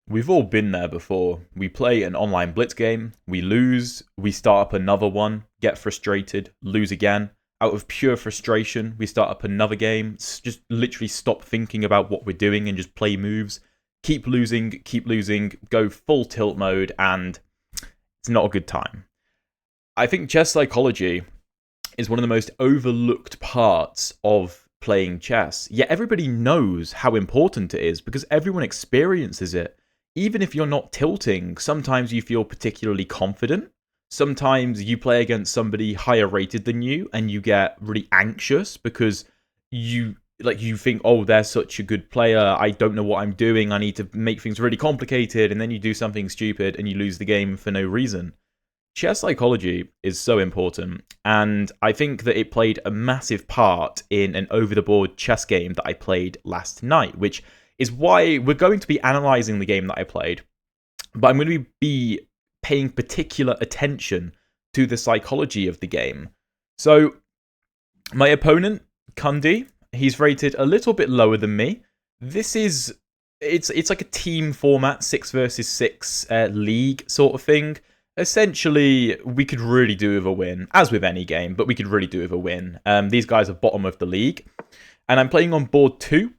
We've all been there before. We play an online blitz game, we lose, we start up another one, get frustrated, lose again. Out of pure frustration, we start up another game, just literally stop thinking about what we're doing and just play moves. Keep losing, go full tilt mode, and it's not a good time. I think chess psychology is one of the most overlooked parts of playing chess. Yet everybody knows how important it is because everyone experiences it. Even if you're not tilting, sometimes you feel particularly confident. Sometimes you play against somebody higher rated than you and you get really anxious because you think, oh, they're such a good player, I don't know what I'm doing, I need to make things really complicated, and then you do something stupid and you lose the game for no reason. Chess psychology is so important, and I think that it played a massive part in an over-the-board chess game that I played last night, which is why we're going to be analysing the game that I played, but I'm going to be paying particular attention to the psychology of the game. So, my opponent, Kundi, he's rated a little bit lower than me. It's like a team format, 6 versus 6 league sort of thing. Essentially, we could really do with a win, as with any game, but we could really do with a win. These guys are bottom of the league, and I'm playing on board 2.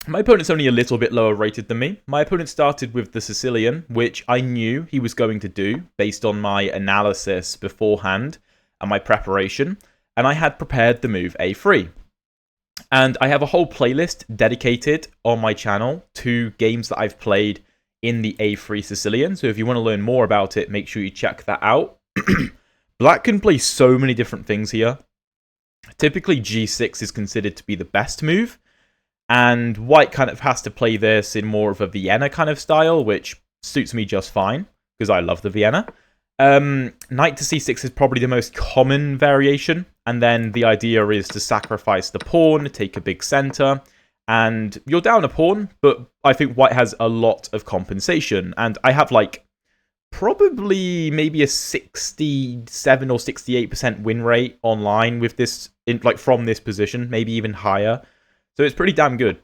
My opponent's only a little bit lower rated than me. My opponent started with the Sicilian, which I knew he was going to do based on my analysis beforehand and my preparation, and I had prepared the move A3. And I have a whole playlist dedicated on my channel to games that I've played in the A3 Sicilian, so if you want to learn more about it, make sure you check that out. Black can play so many different things here. Typically, G6 is considered to be the best move, and White kind of has to play this in more of a Vienna kind of style, which suits me just fine, because I love the Vienna. Knight to C6 is probably the most common variation, and then the idea is to sacrifice the pawn, take a big center, and you're down a pawn, but I think White has a lot of compensation, and I have probably maybe a 67 or 68% win rate online with this, from this position, maybe even higher. So it's pretty damn good.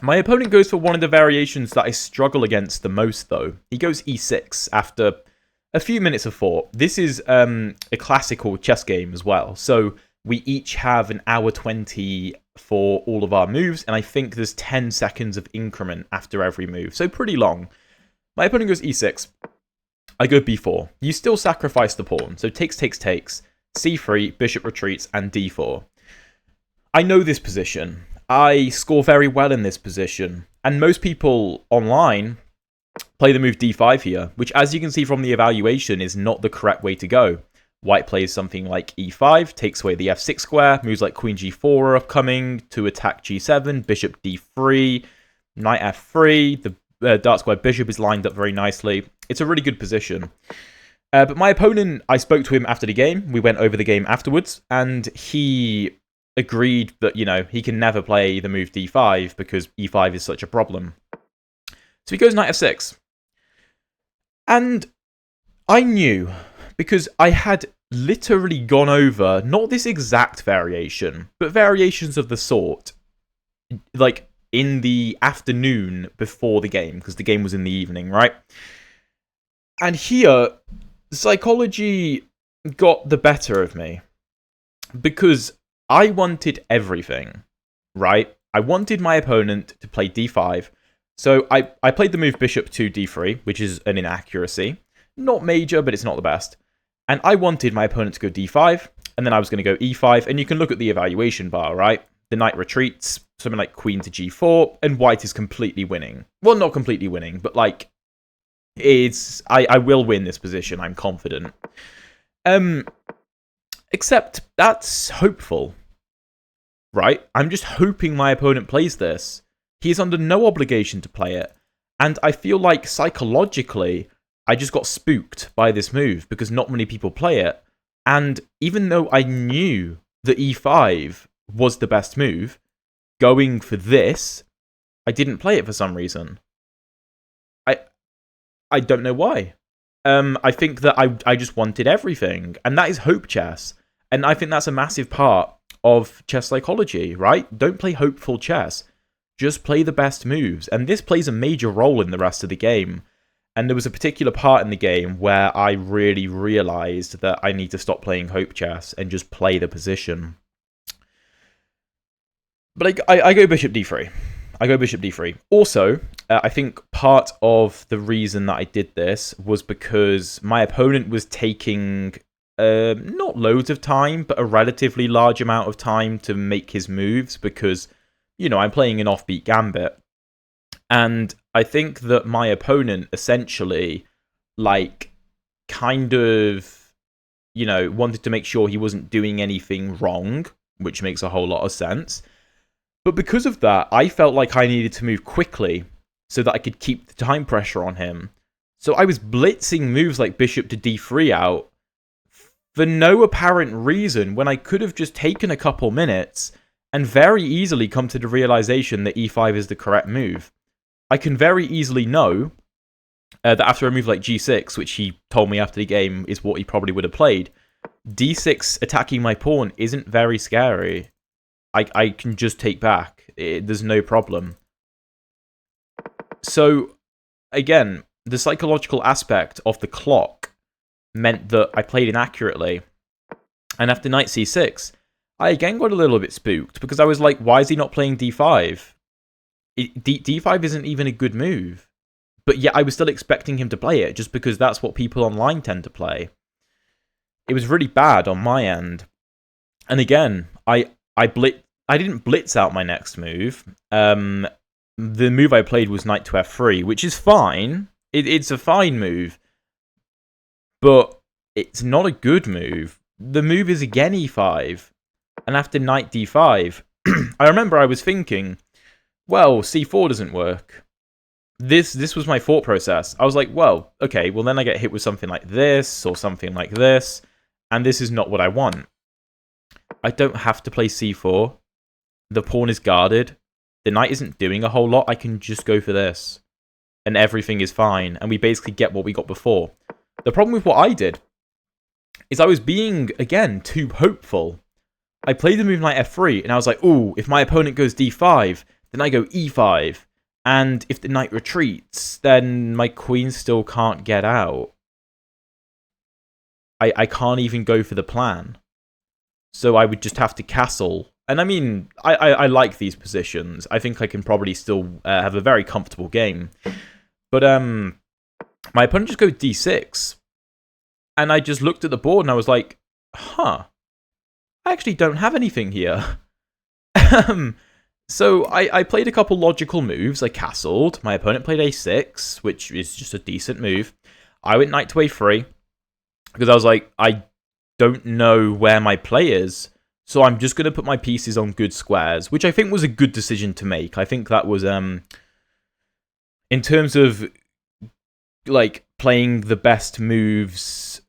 My opponent goes for one of the variations that I struggle against the most, though. He goes E6 after a few minutes of thought. This is a classical chess game as well. So we each have an hour 20 for all of our moves, and I think there's 10 seconds of increment after every move. So pretty long. My opponent goes E6. I go B4. You still sacrifice the pawn. So takes. C3, bishop retreats, and D4. I know this position. I score very well in this position. And most people online play the move D5 here, which, as you can see from the evaluation, is not the correct way to go. White plays something like E5, takes away the F6 square, moves like Queen G4 are upcoming to attack G7, Bishop D3, Knight F3, the dark square bishop is lined up very nicely. It's a really good position. But my opponent, I spoke to him after the game, we went over the game afterwards, and he agreed that, he can never play the move D5 because E5 is such a problem. So he goes Knight F6. And I knew, because I had literally gone over, not this exact variation, but variations of the sort, in the afternoon before the game, because the game was in the evening, right? And here, psychology got the better of me, because I wanted everything, right? I wanted my opponent to play D5, so I played the move Bishop to D3, which is an inaccuracy. Not major, but it's not the best. And I wanted my opponent to go D5, and then I was going to go E5, and you can look at the evaluation bar, right? The knight retreats, something like Queen to G4, and White is completely winning. Well, not completely winning, but I will win this position, I'm confident. Except that's hopeful, right? I'm just hoping my opponent plays this. He is under no obligation to play it, and I feel like psychologically, I just got spooked by this move because not many people play it. And even though I knew that E5 was the best move, going for this, I didn't play it for some reason. I don't know why. I think that I just wanted everything, and that is hope chess. And I think that's a massive part of chess psychology, right? Don't play hopeful chess. just play the best moves. And this plays a major role in the rest of the game. And there was a particular part in the game where I really realized that I need to stop playing Hope Chess and just play the position. But I go Bishop D3. I go Bishop D3. Also, I think part of the reason that I did this was because my opponent was taking not loads of time, but a relatively large amount of time to make his moves because, I'm playing an offbeat Gambit. And I think that my opponent essentially, kind of, wanted to make sure he wasn't doing anything wrong, which makes a whole lot of sense. But because of that, I felt like I needed to move quickly so that I could keep the time pressure on him. So I was blitzing moves like Bishop to D3 out for no apparent reason when I could have just taken a couple minutes and very easily come to the realization that E5 is the correct move. I can very easily know that after a move like G6, which he told me after the game is what he probably would have played, D6 attacking my pawn isn't very scary. I can just take back. There's no problem. So, again, the psychological aspect of the clock meant that I played inaccurately. And after knight c6, I again got a little bit spooked because I was like, why is he not playing d5? D5 isn't even a good move. But yet I was still expecting him to play it just because that's what people online tend to play. It was really bad on my end. And again, I didn't blitz out my next move. The move I played was knight to f3, which is fine. It's a fine move. But it's not a good move. The move is again e5. And after knight d5, I remember I was thinking, well, c4 doesn't work. This was my thought process. I was like, well, okay, well then I get hit with something like this or something like this, and this is not what I want. I don't have to play c4. The pawn is guarded. The knight isn't doing a whole lot. I can just go for this. And everything is fine, and we basically get what we got before. The problem with what I did is I was being, again, too hopeful. I played the move knight f3, and I was like, ooh, if my opponent goes d5, then I go e5. And if the knight retreats, then my queen still can't get out. I can't even go for the plan. So I would just have to castle. And I mean, I like these positions. I think I can probably still have a very comfortable game. But my opponent just goes d6. And I just looked at the board and I was like, huh, I actually don't have anything here. So I played a couple logical moves. I castled. My opponent played a6, which is just a decent move. I went knight to a3 because I was like, I don't know where my play is, so I'm just going to put my pieces on good squares, which I think was a good decision to make. I think that was, in terms of like playing the best moves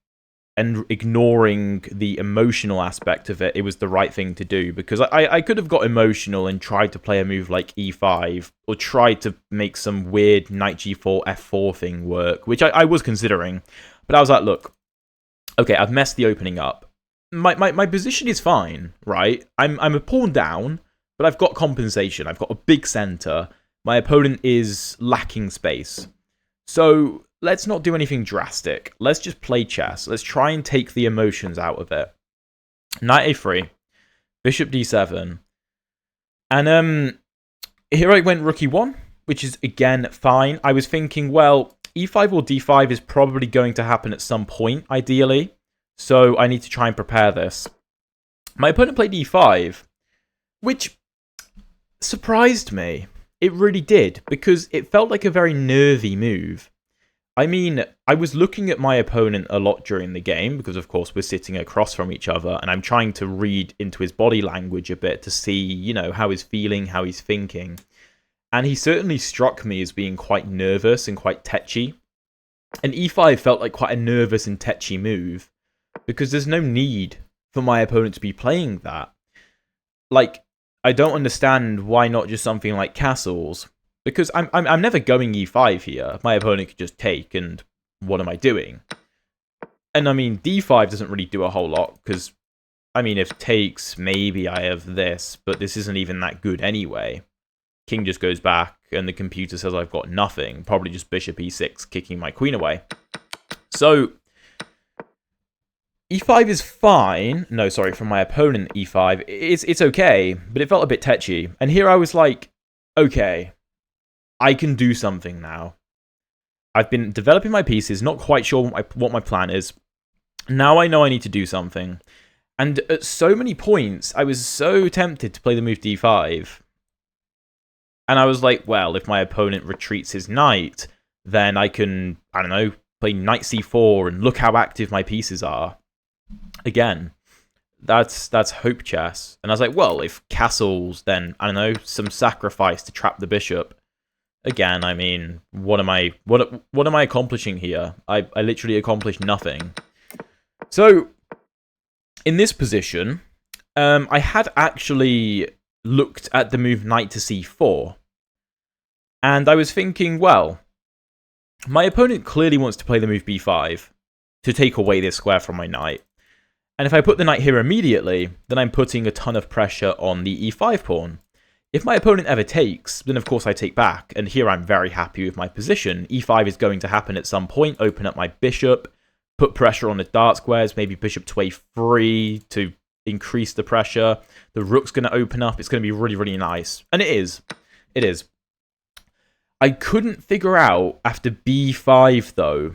and ignoring the emotional aspect of it, it was the right thing to do, because I could have got emotional and tried to play a move like e5, or tried to make some weird knight g4, f4 thing work, which I was considering. But I was like, look, okay, I've messed the opening up. My position is fine, right? I'm a pawn down, but I've got compensation. I've got a big center. My opponent is lacking space. So let's not do anything drastic. Let's just play chess. Let's try and take the emotions out of it. Knight a3, bishop d7. And here I went rook e1, which is, again, fine. I was thinking, well, e5 or d5 is probably going to happen at some point, ideally. So I need to try and prepare this. My opponent played e5, which surprised me. It really did, because it felt like a very nervy move. I mean, I was looking at my opponent a lot during the game, because of course we're sitting across from each other, and I'm trying to read into his body language a bit to see, you know, how he's feeling, how he's thinking. And he certainly struck me as being quite nervous and quite tetchy. And e5 felt like quite a nervous and tetchy move, because there's no need for my opponent to be playing that. Like, I don't understand why not just something like castles, because I'm never going e5 here. My opponent could just take, and what am I doing? And I mean, d5 doesn't really do a whole lot, because, I mean, if takes, maybe I have this, but this isn't even that good anyway. king just goes back, and the computer says I've got nothing. Probably just bishop e6, kicking my queen away. So e5 is fine. No, sorry, from my opponent, e5. It's okay, but it felt a bit tetchy. And here I was like, okay, I can do something now. I've been developing my pieces, not quite sure what my plan is. Now I know I need to do something. And at so many points, I was so tempted to play the move d5. And I was like, well, if my opponent retreats his knight, then I can, I don't know, play knight c4 and look how active my pieces are. Again, that's hope chess. And I was like, well, if castles, then, I don't know, some sacrifice to trap the bishop. Again, I mean, what am I accomplishing here? I literally accomplished nothing. So, in this position, I had actually looked at the move knight to c4. And I was thinking, well, my opponent clearly wants to play the move b5 to take away this square from my knight. And if I put the knight here immediately, then I'm putting a ton of pressure on the e5 pawn. If my opponent ever takes, then of course I take back, and here I'm very happy with my position. e5 is going to happen at some point, open up my bishop, put pressure on the dart squares, maybe bishop to a3 to increase the pressure. The rook's going to open up, it's going to be really, really nice. And it is. It is. I couldn't figure out after b5 though,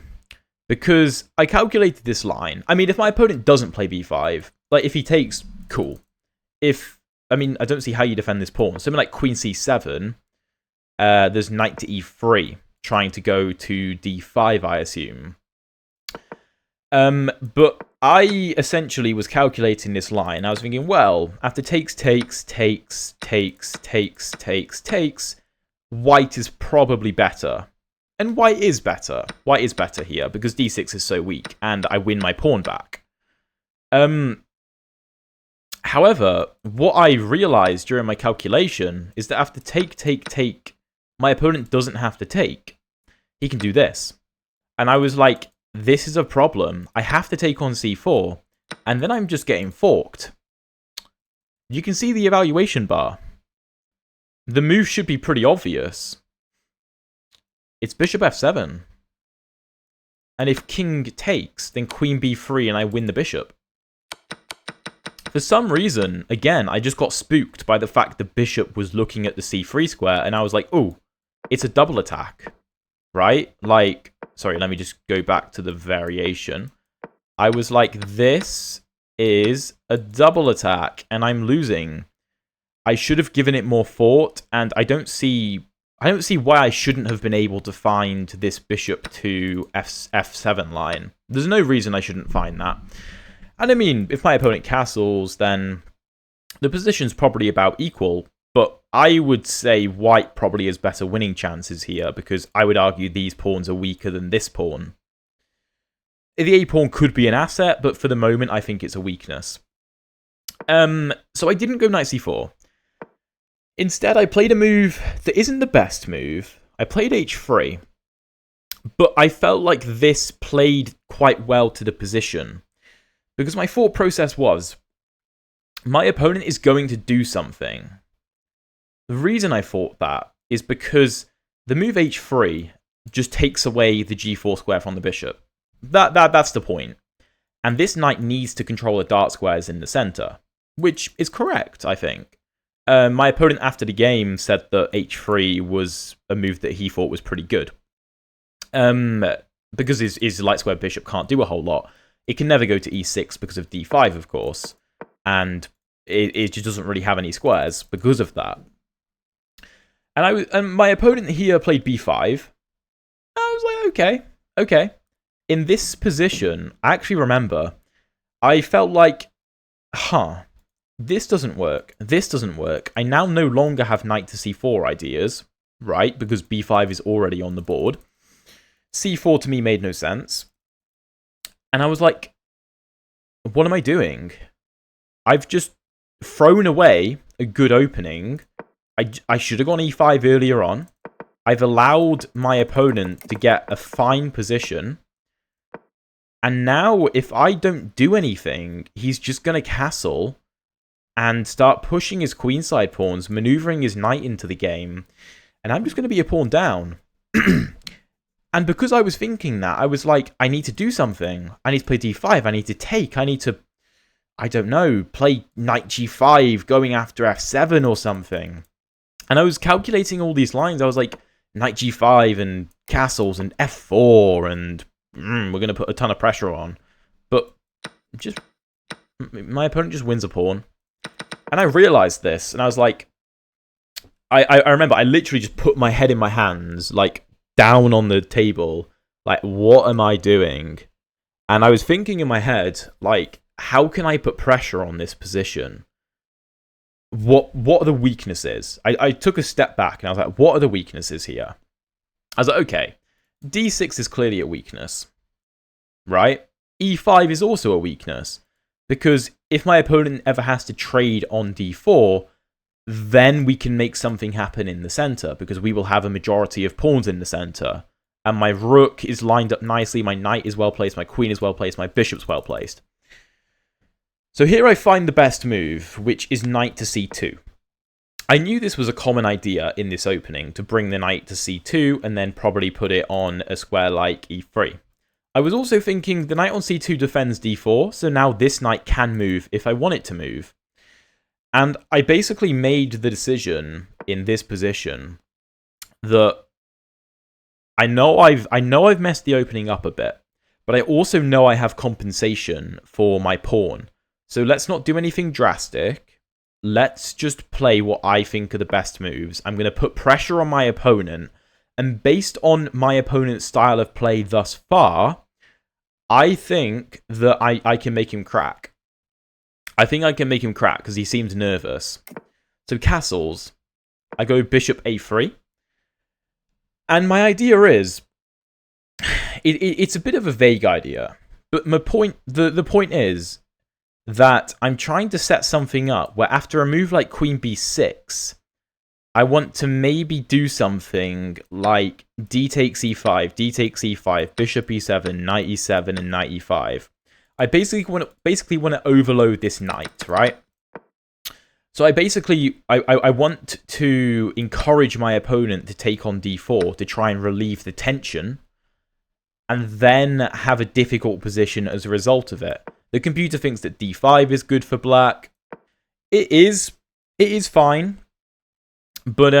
because I calculated this line. I mean, if my opponent doesn't play b5, like if he takes, cool. I mean, I don't see how you defend this pawn. Something like queen c7, there's knight to e3, trying to go to d5, I assume. But I essentially was calculating this line. I was thinking, well, after takes, white is probably better. And white is better. White is better here, because d6 is so weak, and I win my pawn back. However, what I realized during my calculation is that after take, my opponent doesn't have to take. He can do this. And I was like, this is a problem. I have to take on c4, and then I'm just getting forked. You can see the evaluation bar. The move should be pretty obvious. It's bishop f7. And if king takes, then queen b3 and I win the bishop. For some reason, again, I just got spooked by the fact the bishop was looking at the c3 square, and I was like, oh, it's a double attack, right? Like, sorry, let me just go back to the variation. I was like, this is a double attack, and I'm losing. I should have given it more thought, and I don't see why I shouldn't have been able to find this bishop to f7 line. There's no reason I shouldn't find that. And I mean, if my opponent castles, then the position's probably about equal, but I would say white probably has better winning chances here, because I would argue these pawns are weaker than this pawn. The a pawn could be an asset, but for the moment I think it's a weakness. So I didn't go knight c4. Instead, I played a move that isn't the best move. I played h3, but I felt like this played quite well to the position. Because my thought process was, my opponent is going to do something. The reason I thought that is because the move h3 just takes away the g4 square from the bishop. That's the point. And this knight needs to control the dart squares in the center, which is correct, I think. My opponent after the game said that h3 was a move that he thought was pretty good. Because his light square bishop can't do a whole lot. It can never go to e6 because of d5, of course. And it just doesn't really have any squares because of that. And my opponent here played b5. I was like, okay. In this position, I actually remember, I felt like, this doesn't work. This doesn't work. I now no longer have knight to c4 ideas, right? Because b5 is already on the board. c4 to me made no sense. And I was like, what am I doing? I've just thrown away a good opening. I should have gone e5 earlier on. I've allowed my opponent to get a fine position. And now, if I don't do anything, he's just going to castle. and start pushing his queenside pawns, maneuvering his knight into the game, and I'm just going to be a pawn down. And because I was thinking that, I was like, I need to do something. I need to play d5. I need to take. I need to, I don't know, play knight g5, going after f7 or something. And I was calculating all these lines. I was like, knight g5 and castles and f4, and we're going to put a ton of pressure on. But just, my opponent just wins a pawn. And I realized this, and I was like, I remember I literally just put my head in my hands, like, down on the table, like, what am I doing? And I was thinking in my head, like, how can I put pressure on this position? What are the weaknesses? I took a step back and I was like, what are the weaknesses here? I was like, okay, d6 is clearly a weakness, right? e5 is also a weakness, because if my opponent ever has to trade on d4, then we can make something happen in the center, because we will have a majority of pawns in the center. And my rook is lined up nicely, my knight is well placed, my queen is well placed, my bishop's well placed. So here I find the best move, which is knight to c2. I knew this was a common idea in this opening, to bring the knight to c2 and then probably put it on a square like e3. I was also thinking the knight on c2 defends d4, so now this knight can move if I want it to move. And I basically made the decision in this position that I know I've messed the opening up a bit, but I also know I have compensation for my pawn. So let's not do anything drastic. Let's just play what I think are the best moves. I'm going to put pressure on my opponent, and based on my opponent's style of play thus far, I think that I can make him crack. I think I can make him crack because he seems nervous. So castles, I go bishop a3. And my idea is, it's a bit of a vague idea, but my point, the point is that I'm trying to set something up where after a move like queen b6, I want to maybe do something like d takes e5, d takes e5, bishop e7, knight e7, and knight e5. I basically want to overload this knight, right? So I want to encourage my opponent to take on d4 to try and relieve the tension, and then have a difficult position as a result of it. The computer thinks that d5 is good for black. It is fine, but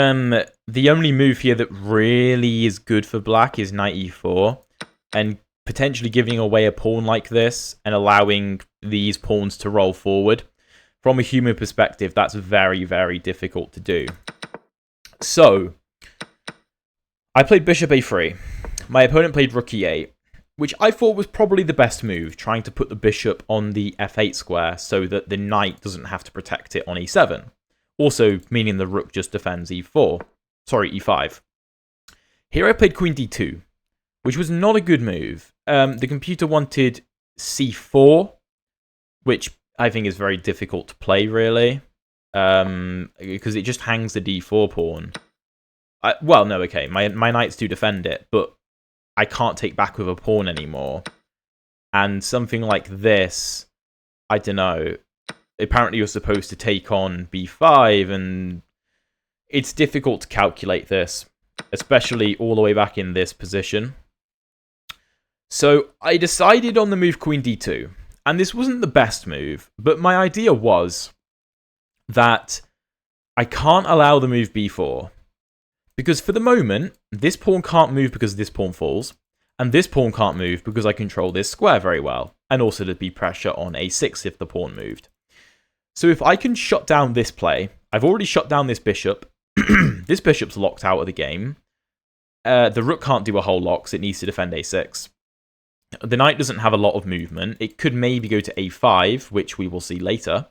the only move here that really is good for black is knight e4, and potentially giving away a pawn like this and allowing these pawns to roll forward. From a human perspective, that's very, very difficult to do. So, I played bishop a3. My opponent played rook e8, which I thought was probably the best move, trying to put the bishop on the f8 square so that the knight doesn't have to protect it on e7. Also, meaning the rook just defends e5. Here I played queen d2, which was not a good move. The computer wanted c4, which I think is very difficult to play, really, because it just hangs the d4 pawn. Well, no, okay, my knights do defend it, but I can't take back with a pawn anymore. And something like this, I don't know, apparently you're supposed to take on b5, and it's difficult to calculate this, especially all the way back in this position. So I decided on the move queen d2, and this wasn't the best move, but my idea was that I can't allow the move b4, because for the moment, this pawn can't move because this pawn falls, and this pawn can't move because I control this square very well, and also there'd be pressure on a6 if the pawn moved. So if I can shut down this play, I've already shut down this bishop, this bishop's locked out of the game, the rook can't do a whole lot because it needs to defend a6. The knight doesn't have a lot of movement. It could maybe go to a5, which we will see later.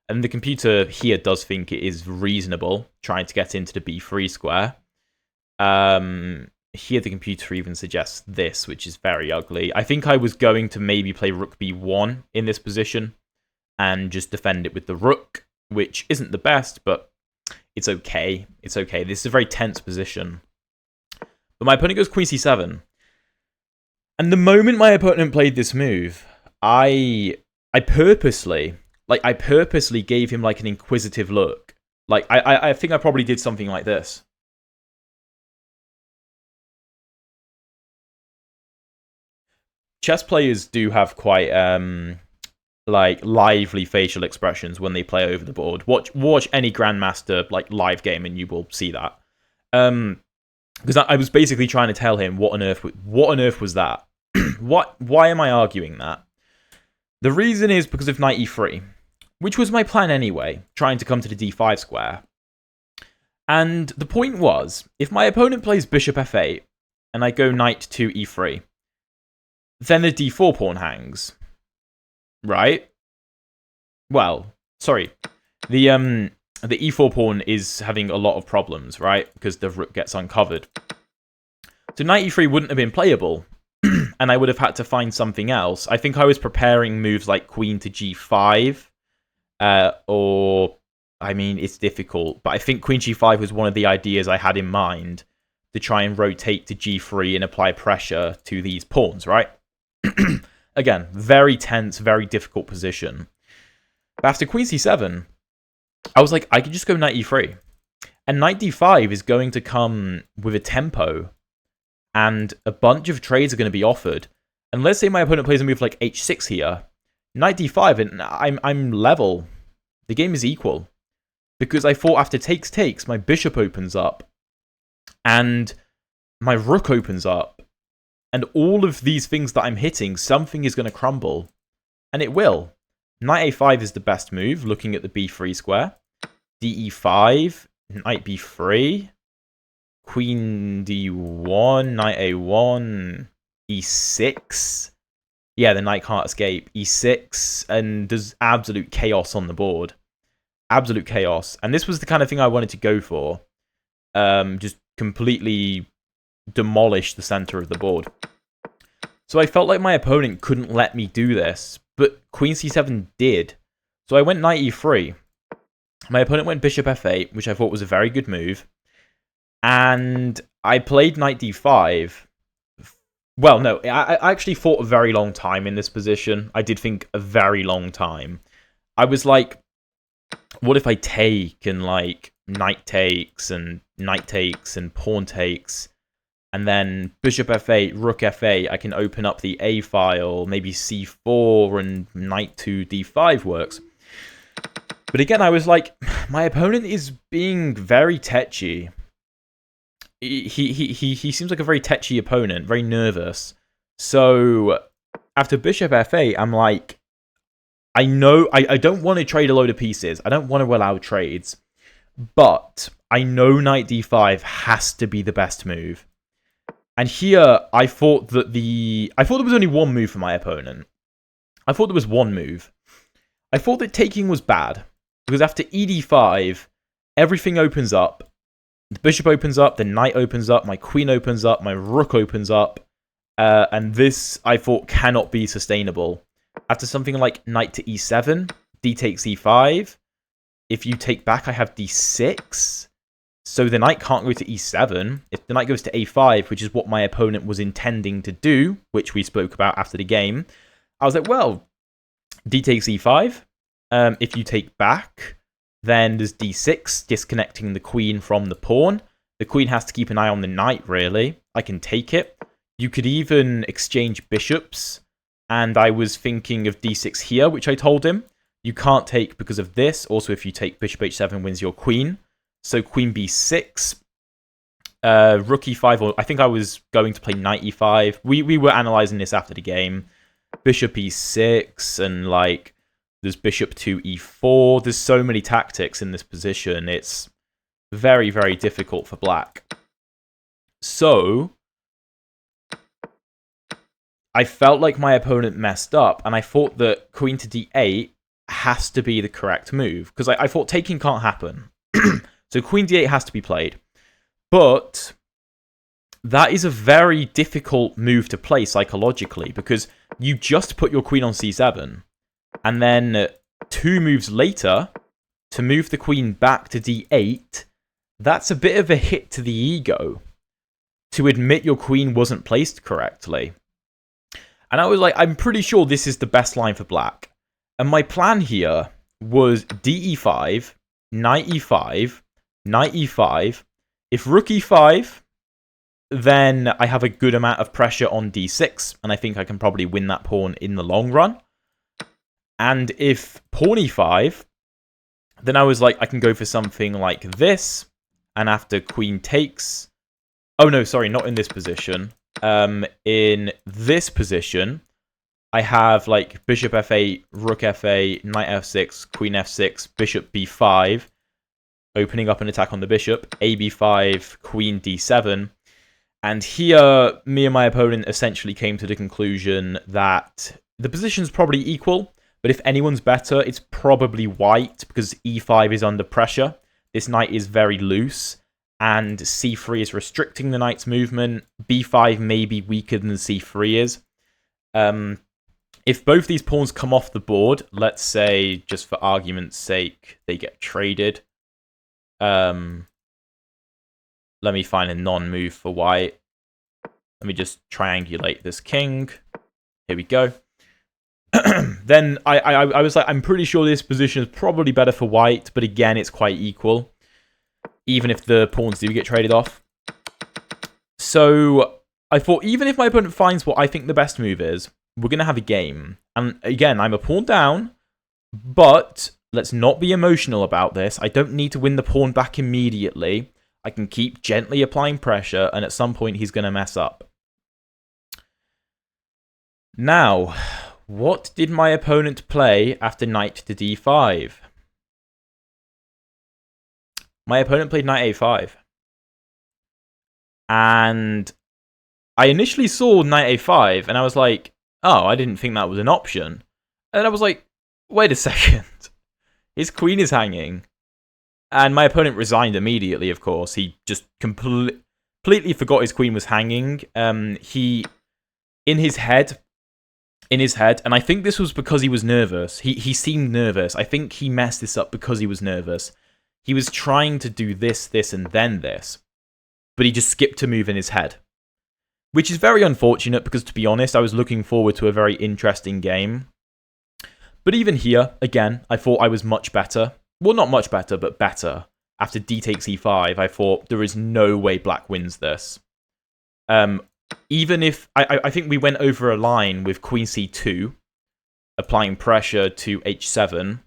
And the computer here does think it is reasonable, trying to get into the b3 square. Here the computer even suggests this, which is very ugly. I think I was going to maybe play rook b1 in this position and just defend it with the rook, which isn't the best, but it's okay. It's okay. This is a very tense position. But my opponent goes queen c7. And the moment my opponent played this move, I purposely Like, I purposely gave him, like, an inquisitive look. Like, I think I probably did something like this. Chess players do have quite, like, lively facial expressions when they play over the board. Watch any Grandmaster, like, live game and you will see that. Because I was basically trying to tell him what on earth was that? Why am I arguing that? The reason is because of knight e3, which was my plan anyway, trying to come to the d5 square. And the point was, if my opponent plays bishop f8, and I go knight to e3, then the d4 pawn hangs. Right? Well, sorry. The e4 pawn is having a lot of problems, right? Because the rook gets uncovered. So knight e3 wouldn't have been playable, and I would have had to find something else. I think I was preparing moves like queen to g5, or, I mean, it's difficult, but I think queen g5 was one of the ideas I had in mind to try and rotate to g3 and apply pressure to these pawns, right? Again, very tense, very difficult position. But after queen c7, I was like, I could just go knight e3. And knight d5 is going to come with a tempo, and a bunch of trades are going to be offered. And let's say my opponent plays a move like h6 here. Knight d5, and I'm level. The game is equal. Because I thought after takes, my bishop opens up. And my rook opens up. And all of these things that I'm hitting, something is going to crumble. And it will. Knight a5 is the best move, looking at the b3 square. de5, knight b3, queen d1, knight a1, e6. Yeah, the knight can't escape. e6, and there's absolute chaos on the board. Absolute chaos. And this was the kind of thing I wanted to go for. Just completely demolish the center of the board. So I felt like my opponent couldn't let me do this, but queen c7 did. So I went knight e3. My opponent went bishop f8, which I thought was a very good move. And I played knight d5. Well, no, I actually fought a very long time in this position. I did think a very long time. I was like, what if I take and like knight takes and pawn takes, and then bishop f8, rook f8, I can open up the a file, maybe c4, and knight to d5 works. But again, I was like, my opponent is being very tetchy. He seems like a very tetchy opponent, very nervous. So after bishop f8, I'm like, I know I don't want to trade a load of pieces. I don't want to allow trades. But I know knight d5 has to be the best move. And here, I thought there was only one move for my opponent. I thought there was one move. I thought that taking was bad. Because after ed5, everything opens up. The bishop opens up, the knight opens up, my queen opens up, my rook opens up. And this, I thought, cannot be sustainable. After something like knight to e7, d takes e5. If you take back, I have d6. So the knight can't go to e7. If the knight goes to a5, which is what my opponent was intending to do, which we spoke about after the game, I was like, well, d takes e5. If you take back, then there's d6, disconnecting the queen from the pawn. The queen has to keep an eye on the knight, really. I can take it. You could even exchange bishops. And I was thinking of d6 here, which I told him. You can't take because of this. Also, if you take bishop h7, wins your queen. So queen b6, rook e5, or I think I was going to play knight e5. We were analysing this after the game. Bishop e6, and like, there's bishop to e4. There's so many tactics in this position. It's very, very difficult for black. So I felt like my opponent messed up, and I thought that queen to d8 has to be the correct move. Because I thought taking can't happen. So queen d8 has to be played. But that is a very difficult move to play psychologically, because you just put your queen on c7, and then 2 moves later, to move the queen back to d8, that's a bit of a hit to the ego, to admit your queen wasn't placed correctly. And I was like, I'm pretty sure this is the best line for black. And my plan here was d e5, knight e5, knight e5. If rook e5, then I have a good amount of pressure on d6, and I think I can probably win that pawn in the long run. And if pawn e5, then I was like, I can go for something like this, and after queen takes... Oh no, sorry, not in this position. In this position, I have like bishop f8, rook f8, knight f6, queen f6, bishop b5, opening up an attack on the bishop, a b5, queen d7. And here, me and my opponent essentially came to the conclusion that the position's probably equal, but if anyone's better, it's probably white, because e5 is under pressure. This knight is very loose, and c3 is restricting the knight's movement. b5 may be weaker than c3 is. If both these pawns come off the board, let's say, just for argument's sake, they get traded. Let me find a non-move for white. Let me just triangulate this king. Here we go. Then I was like, I'm pretty sure this position is probably better for white, but again, it's quite equal, even if the pawns do get traded off. So I thought, even if my opponent finds what I think the best move is, we're going to have a game. And again, I'm a pawn down, but let's not be emotional about this. I don't need to win the pawn back immediately. I can keep gently applying pressure, and at some point he's going to mess up. Now, what did my opponent play after knight to d5? My opponent played knight a5. And I initially saw knight a5, and I was like, oh, I didn't think that was an option. And I was like, wait a second. His queen is hanging. And my opponent resigned immediately, of course. He just completely forgot his queen was hanging. He, in his head, and I think this was because he was nervous. He seemed nervous. I think he messed this up because he was nervous. He was trying to do this, this, and then this. But he just skipped a move in his head. Which is very unfortunate because, to be honest, I was looking forward to a very interesting game. But even here, again, I thought I was much better. Well, not much better, but better. After d takes e5, I thought there is no way black wins this. Even if... I think we went over a line with queen c2, applying pressure to h7,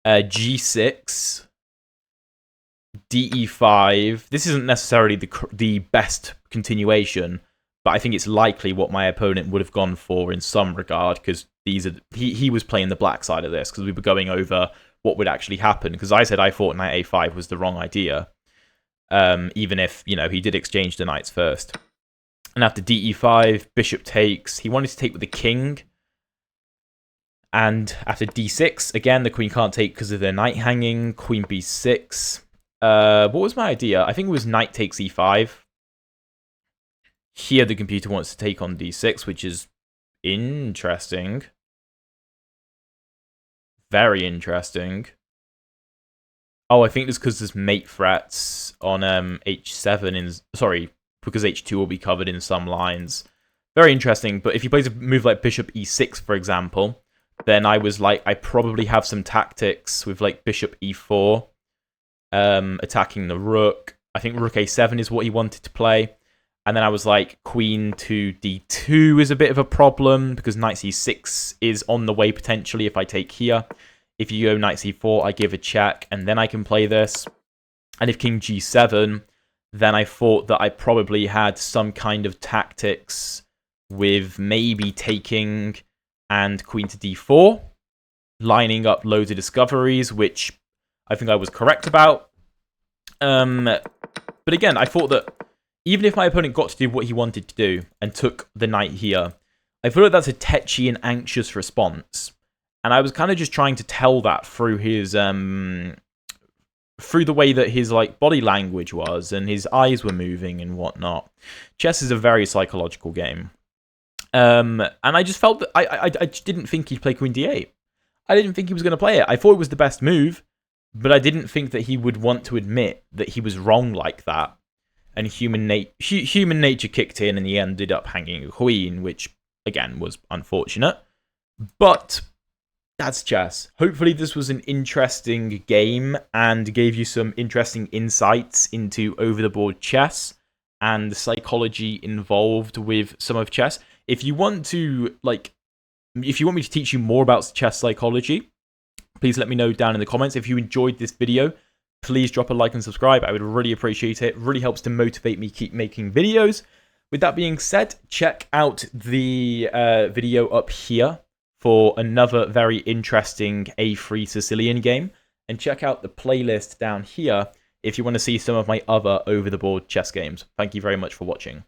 g6, de5. This isn't necessarily the best continuation, but I think it's likely what my opponent would have gone for in some regard, because he was playing the black side of this, because we were going over what would actually happen, because I said I thought knight a5 was the wrong idea, even if, you know, he did exchange the knights first. And after de5, bishop takes. He wanted to take with the king. And after d6, again, the queen can't take because of their knight hanging. Queen b6. What was my idea? I think it was knight takes e5. Here, the computer wants to take on d6, which is interesting. Very interesting. Oh, I think it's because there's mate threats on h7. Sorry, because h2 will be covered in some lines. Very interesting, but if he plays a move like bishop e6, for example, then I was like, I probably have some tactics with like bishop e4, attacking the rook. I think rook a7 is what he wanted to play. And then I was like, queen to d2 is a bit of a problem, because knight c6 is on the way potentially if I take here. If you go knight c4, I give a check, and then I can play this. And if king g7, then I thought that I probably had some kind of tactics with maybe taking and queen to d4, lining up loads of discoveries, which I think I was correct about. But again, I thought that even if my opponent got to do what he wanted to do and took the knight here, I feel like that's a tetchy and anxious response. And I was kind of just trying to tell that through his, through the way that his like body language was and his eyes were moving and whatnot. Chess is a very psychological game. And I just felt that I just didn't think he'd play queen d8. I didn't think he was going to play it. I thought it was the best move, but I didn't think that he would want to admit that he was wrong like that. And human nature kicked in, and he ended up hanging a queen, which, again, was unfortunate. But that's chess. Hopefully this was an interesting game and gave you some interesting insights into over-the-board chess and the psychology involved with some of chess. If you want to, if you want me to teach you more about chess psychology, please let me know down in the comments. If you enjoyed this video, please drop a like and subscribe. I would really appreciate it. It really helps to motivate me keep making videos. With that being said, check out the video up here for another very interesting A3 Sicilian game. And check out the playlist down here if you want to see some of my other over-the-board chess games. Thank you very much for watching.